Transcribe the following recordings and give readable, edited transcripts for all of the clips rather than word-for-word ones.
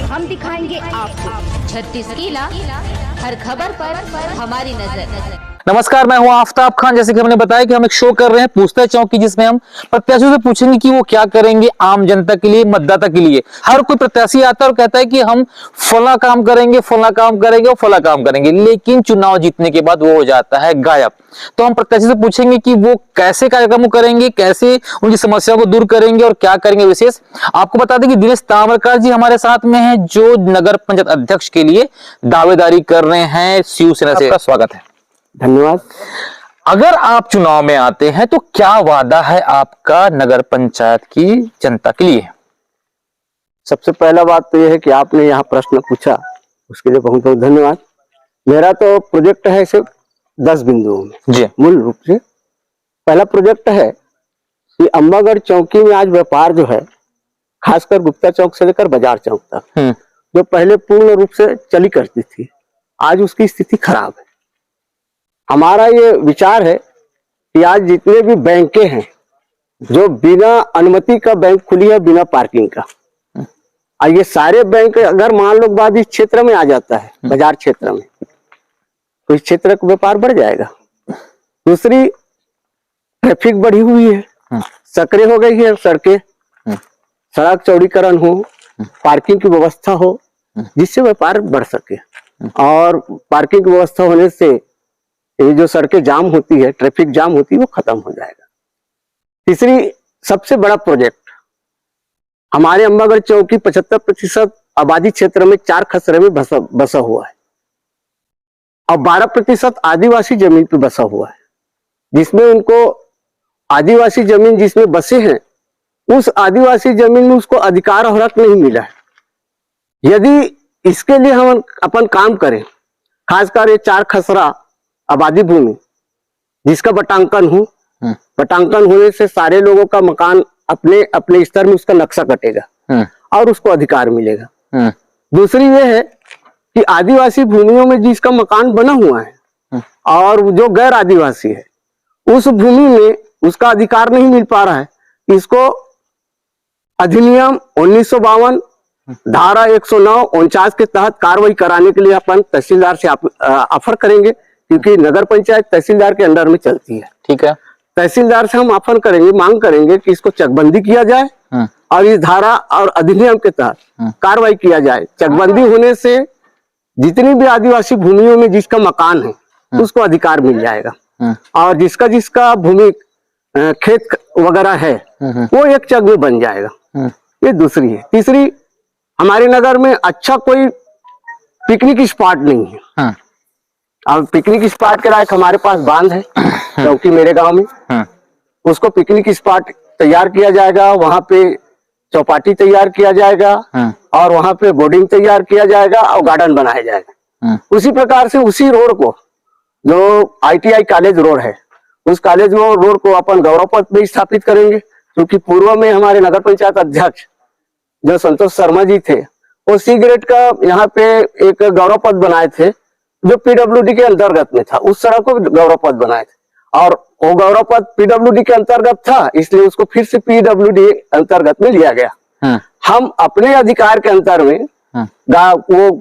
हम दिखाएंगे आपको 36 किला, हर खबर पर हमारी नजर। नमस्कार, मैं हूं आफ्ताब खान। जैसे कि हमने बताया कि हम एक शो कर रहे हैं पूछते चौकी, जिसमें हम प्रत्याशियों से पूछेंगे कि वो क्या करेंगे आम जनता के लिए, मतदाता के लिए। हर कोई प्रत्याशी आता है और कहता है कि हम फला काम करेंगे, फला काम करेंगे और फला काम करेंगे, लेकिन चुनाव जीतने के बाद वो हो जाता है गायब। तो हम प्रत्याशी से पूछेंगे कि वो कैसे कार्यक्रम करेंगे, कैसे उनकी समस्याओं को दूर करेंगे और क्या करेंगे विशेष। आपको बता दें कि दिनेश ताम्रकार जी हमारे साथ में हैं, जो नगर पंचायत अध्यक्ष के लिए दावेदारी कर रहे हैं शिवसेना से। आपका स्वागत है। धन्यवाद। अगर आप चुनाव में आते हैं तो क्या वादा है आपका नगर पंचायत की जनता के लिए? सबसे पहला बात तो यह है कि आपने यहाँ प्रश्न पूछा, उसके लिए बहुत बहुत धन्यवाद। मेरा तो प्रोजेक्ट है सिर्फ 10 बिंदुओं में जी। मूल रूप से पहला प्रोजेक्ट है कि अम्बागढ़ चौकी में आज व्यापार जो है, खासकर गुप्ता चौक से लेकर बाजार चौक तक, जो पहले पूर्ण रूप से चली करती थी, आज उसकी स्थिति खराब है। हमारा ये विचार है कि आज जितने भी बैंकें हैं, जो बिना अनुमति का बैंक खुली है, बिना पार्किंग का, और ये सारे बैंक अगर मान लो बाद इस क्षेत्र में आ जाता है, बाजार क्षेत्र में, तो इस क्षेत्र का व्यापार बढ़ जाएगा। दूसरी, ट्रैफिक बढ़ी हुई है, सकरे हो गई है सड़कें, सड़क चौड़ीकरण हो, पार्किंग की व्यवस्था हो, जिससे व्यापार बढ़ सके। और पार्किंग की व्यवस्था होने से ये जो सड़कें जाम होती है, ट्रैफिक जाम होती है, वो खत्म हो जाएगा। तीसरी, सबसे बड़ा प्रोजेक्ट, हमारे अम्बागढ़ चौकी 75% आबादी क्षेत्र में 4 खसरे में बसा हुआ है और 12% आदिवासी जमीन पे बसा हुआ है, जिसमें उनको आदिवासी जमीन जिसमें बसे हैं, उस आदिवासी जमीन में उसको अधिकार और हक नहीं मिला है। यदि इसके लिए हम अपन काम करें, खासकर ये 4 खसरा आबादी भूमि जिसका बटांकन हो, बटांकन होने से सारे लोगों का मकान अपने अपने स्तर में उसका नक्शा कटेगा और उसको अधिकार मिलेगा। दूसरी ये है कि आदिवासी भूमियों में जिसका मकान बना हुआ है और जो गैर आदिवासी है, उस भूमि में उसका अधिकार नहीं मिल पा रहा है, इसको अधिनियम 1952 धारा 109 49 के तहत कार्रवाई कराने के लिए अपन तहसीलदार से ऑफर करेंगे, क्योंकि नगर पंचायत तहसीलदार के अंडर में चलती है। ठीक है। तहसीलदार से हम ऑफर करेंगे, मांग करेंगे कि इसको चकबंदी किया जाए और इस धारा और अधिनियम के तहत कार्रवाई किया जाए। चकबंदी होने से जितनी भी आदिवासी भूमियों में जिसका मकान है, उसको अधिकार मिल जाएगा और जिसका जिसका भूमि खेत वगैरह है, वो एक चक में बन जाएगा। ये दूसरी है। तीसरी, हमारे नगर में अच्छा कोई पिकनिक स्पॉट नहीं है। अब पिकनिक स्पॉट के लायक हमारे पास बांध है चौकी मेरे गांव में, उसको पिकनिक स्पॉट तैयार किया जाएगा, वहां पे चौपाटी तैयार किया जाएगा और वहां पे बोर्डिंग तैयार किया जाएगा और गार्डन बनाया जाएगा। उसी प्रकार से उसी रोड को, जो ITI कॉलेज रोड है, उस कॉलेज रोड को अपन गौरव पथ में स्थापित करेंगे, क्योंकि पूर्व में हमारे नगर पंचायत अध्यक्ष जो संतोष शर्मा जी थे, वो सी ग्रेड का यहाँ पे एक गौरव पथ बनाए थे, जो PWD के अंतर्गत में था। उस सड़क को गौरव पथ बनाए थे और वो गौरव पथ PWD के अंतर्गत था, इसलिए उसको फिर से PWD अंतर्गत में लिया गया। हम अपने अधिकार के अंतर में वो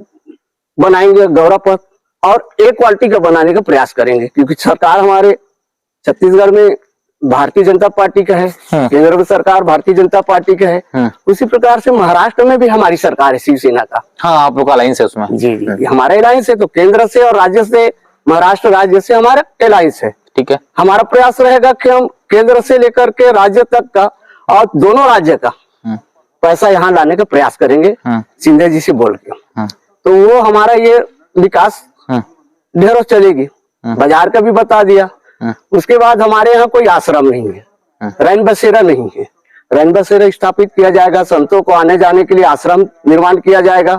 बनाएंगे गौरव पथ और एक क्वालिटी का बनाने का प्रयास करेंगे, क्योंकि सरकार हमारे छत्तीसगढ़ में भारतीय जनता पार्टी का है, केंद्र में सरकार भारतीय जनता पार्टी का है। उसी प्रकार से महाराष्ट्र में भी हमारी सरकार है शिवसेना का। हाँ, आप लोग का अलायंस है उसमें। जी जी, हमारा अलायंस है, तो केंद्र से और राज्य से, महाराष्ट्र राज्य से हमारा अलायंस है। ठीक है। हमारा प्रयास रहेगा कि हम केंद्र से लेकर के राज्य तक का और दोनों राज्य का पैसा यहाँ लाने का प्रयास करेंगे, सिंधे जी से बोल के। तो वो हमारा ये विकास ढेरों चलेगी। बाजार का भी बता दिया। उसके बाद हमारे यहाँ कोई आश्रम नहीं है, रैन बसेरा नहीं है। रैन बसेरा स्थापित किया जाएगा, संतों को आने जाने के लिए आश्रम निर्माण किया जाएगा।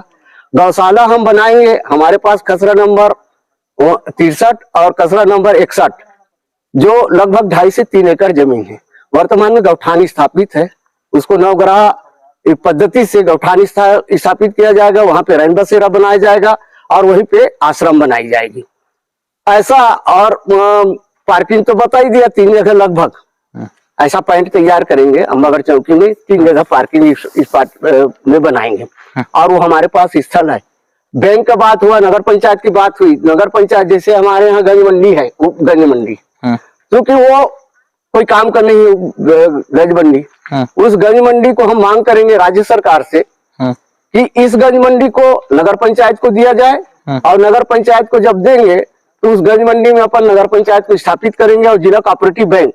गौशाला हम बनाएंगे। हमारे पास खसरा नंबर 63 और खसरा नंबर 61, जो लगभग 2.5 से 3 एकड़ जमीन है। वर्तमान में गौठानी स्थापित है, उसको नवग्रह पद्धति से गौठानी स्थापित किया जाएगा। वहां पे रैन बसेरा बनाया जाएगा और वहीं पे आश्रम बनाई जाएगी। ऐसा और पार्किंग तो बता ही दिया, 3 जगह लगभग ऐसा पॉइंट तैयार करेंगे। अम्बागढ़ चौकी में 3 जगह पार्किंग इस पार्ट में बनाएंगे। और वो हमारे पास स्थल है। बैंक का बात हुआ, नगर पंचायत की बात हुई, नगर पंचायत जैसे हमारे यहाँ गंज मंडी है, गंज मंडी, क्योंकि वो कोई काम कर नहीं है गंज मंडी, उस गंज मंडी को हम मांग करेंगे राज्य सरकार से कि इस गंज मंडी को नगर पंचायत को दिया जाए, और नगर पंचायत को जब देंगे तो उस गंज मंडी में अपन नगर पंचायत को स्थापित करेंगे, और जिला कोऑपरेटिव बैंक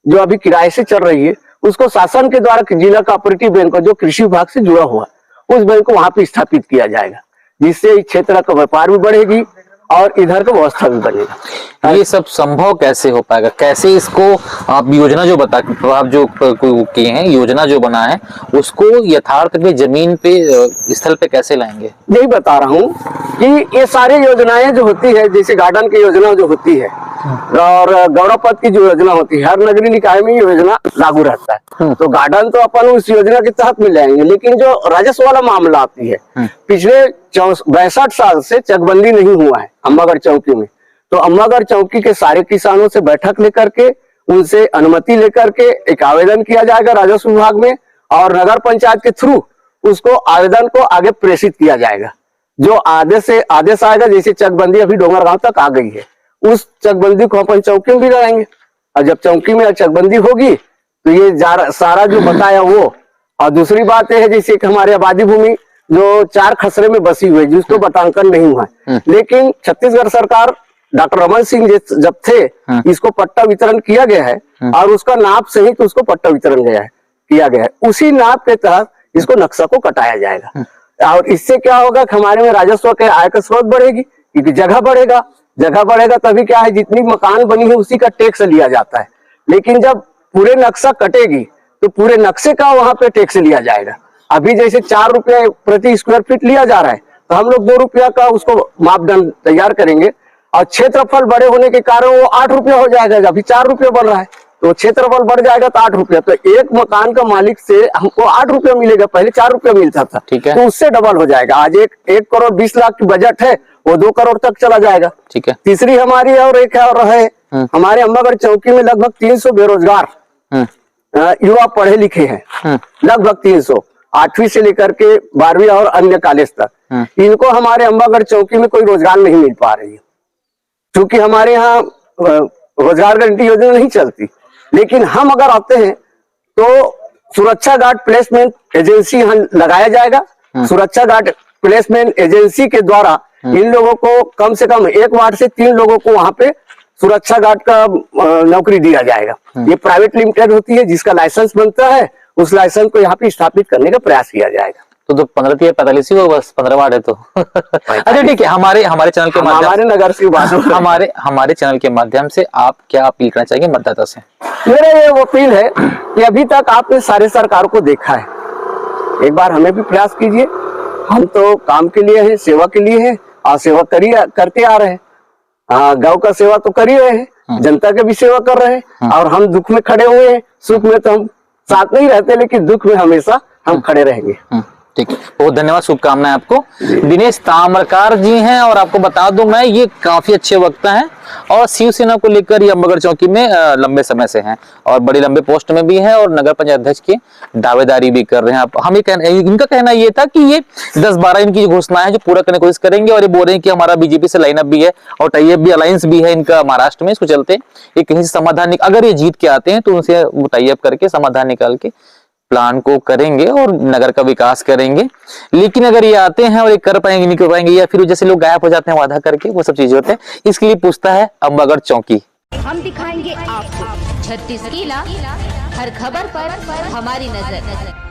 जो अभी किराए से चल रही है उसको शासन के द्वारा जिला कोऑपरेटिव बैंक जो कृषि विभाग से जुड़ा हुआ उस बैंक को वहां पे स्थापित किया जाएगा, जिससे इस क्षेत्र का व्यापार भी बढ़ेगी और इधर का व्यवस्था भी बनेगा। ये सब संभव कैसे हो पाएगा, कैसे इसको आप योजना जो आप जो किए हैं, योजना जो बना है उसको यथार्थ में जमीन पे स्थल पे कैसे लाएंगे? यही बता रहा हूँ कि ये सारी योजनाएं जो होती है, जैसे गार्डन की योजना जो होती है और गौरव पथ की जो योजना होती है, हर नगरीय निकाय में योजना लागू रहता है। तो गार्डन तो अपन उस योजना के तहत में लाएंगे, लेकिन जो राजस्व वाला मामला आती है, पिछले 62 साल से चकबंदी नहीं हुआ है अम्बागढ़ चौकी में। तो अम्बागढ़ चौकी के सारे किसानों से बैठक लेकर के उनसे अनुमति लेकर के एक आवेदन किया जाएगा राजस्व विभाग में, और नगर पंचायत के थ्रू उसको आवेदन को आगे प्रेषित किया जाएगा। जो आदेश आएगा, जैसे चकबंदी अभी डोंगरगांव तक आ गई है, उस चकबंदी को अपन चौकी में भी लगाएंगे, और जब चौकी में चकबंदी होगी तो ये सारा जो बताया वो। और दूसरी बात यह है, जैसे कि हमारे आबादी भूमि जो 4 खसरे में बसी हुई है जिसको बतांकन नहीं हुआ है, लेकिन छत्तीसगढ़ सरकार डॉक्टर रमन सिंह जब थे इसको पट्टा वितरण किया गया है, और उसका नाप सहित उसको पट्टा वितरण किया गया है। उसी नाप के तहत इसको नक्शा को कटाया जाएगा, और इससे क्या होगा कि हमारे में राजस्व के आय का स्रोत बढ़ेगी, क्योंकि जगह बढ़ेगा तभी क्या है, जितनी मकान बनी है उसी का टैक्स लिया जाता है। लेकिन जब पूरे नक्शा कटेगी तो पूरे नक्शे का वहां पे टैक्स लिया जाएगा। अभी जैसे 4 रुपया प्रति स्क्वायर फीट लिया जा रहा है, तो हम लोग 2 रुपया का उसको मापदंड तैयार करेंगे, और क्षेत्रफल बड़े होने के कारण वो 8 रुपया हो जाएगा। अभी 4 रुपया बन रहा है, तो क्षेत्रफल बढ़ जाएगा तो 8 रुपया, तो एक मकान का मालिक से हमको 8 रुपया मिलेगा, पहले 4 रुपया मिलता था, ठीक है, तो उससे डबल हो जाएगा। आज 1 करोड़ 20 लाख की बजट है, वो 2 करोड़ तक चला जाएगा। ठीक है। तीसरी हमारी और एक और है, हमारे अम्बागढ़ चौकी में लगभग 300 बेरोजगार युवा पढ़े लिखे हैं, लगभग 300, 8वीं से लेकर के 12वीं और अन्य कॉलेज तक। इनको हमारे अम्बागढ़ चौकी में कोई रोजगार नहीं मिल पा रही है, क्योंकि हमारे यहाँ रोजगार गारंटी योजना नहीं चलती। लेकिन हम अगर आते हैं तो सुरक्षा गार्ड प्लेसमेंट एजेंसी यहाँ लगाया जाएगा। सुरक्षा गार्ड प्लेसमेंट एजेंसी के द्वारा इन लोगों को कम से कम 1 वार्ड से 3 लोगों को वहां पे सुरक्षा गार्ड का नौकरी दिया जाएगा। ये प्राइवेट लिमिटेड होती है, जिसका लाइसेंस बनता है, उस लाइसेंस को यहाँ पे स्थापित करने का प्रयास किया जाएगा। तो 15 45 ही हो, बस 15 वार्ड है तो अच्छा ठीक है। हमारे चैनल के माध्यम, हमारे नगर से बात हमारे चैनल के माध्यम से आप क्या अपील करना चाहिए मतदाता से? मेरा ये अपील है कि अभी तक आपने सारे सरकार को देखा है, एक बार हमें भी प्रयास कीजिए। हम तो काम के लिए हैं, सेवा के लिए हैं, और सेवा करते आ रहे हैं। गांव का सेवा तो कर ही रहे हैं, जनता के भी सेवा कर रहे हैं, और हम दुख में खड़े हुए हैं। सुख में तो हम साथ नहीं रहते, लेकिन दुख में हमेशा हम खड़े रहेंगे। ठीक है, बहुत धन्यवाद, शुभकामनाएं आपको। दिनेश ताम्रकार जी हैं, और आपको बता दूं मैं, ये काफी अच्छे वक्ता हैं और शिवसेना को लेकर ये अम्बागढ़ चौकी में लंबे समय से हैं, और बड़ी लंबे पोस्ट में भी हैं, और नगर पंचायत अध्यक्ष की दावेदारी भी कर रहे हैं। हम इनका कहना ये था कि ये 10-12 इनकी घोषणा है जो पूरा करने की कोशिश करेंगे, और ये बोल रहे हैं कि हमारा बीजेपी से लाइनअप भी है और टाइअप भी, अलायंस भी है इनका महाराष्ट्र में। इसको चलते ये कहीं से समाधान, अगर ये जीत के आते हैं तो उनसे टाइअप करके समाधान निकाल के प्लान को करेंगे और नगर का विकास करेंगे। लेकिन अगर ये आते हैं और ये कर पाएंगे नहीं कर पाएंगे, या फिर जैसे लोग गायब हो जाते हैं वादा करके, वो सब चीजें होते हैं। इसके लिए पूछता है अम्बागढ़ चौकी। हम दिखाएंगे आपको 36 किला, हर खबर पर हमारी नजर।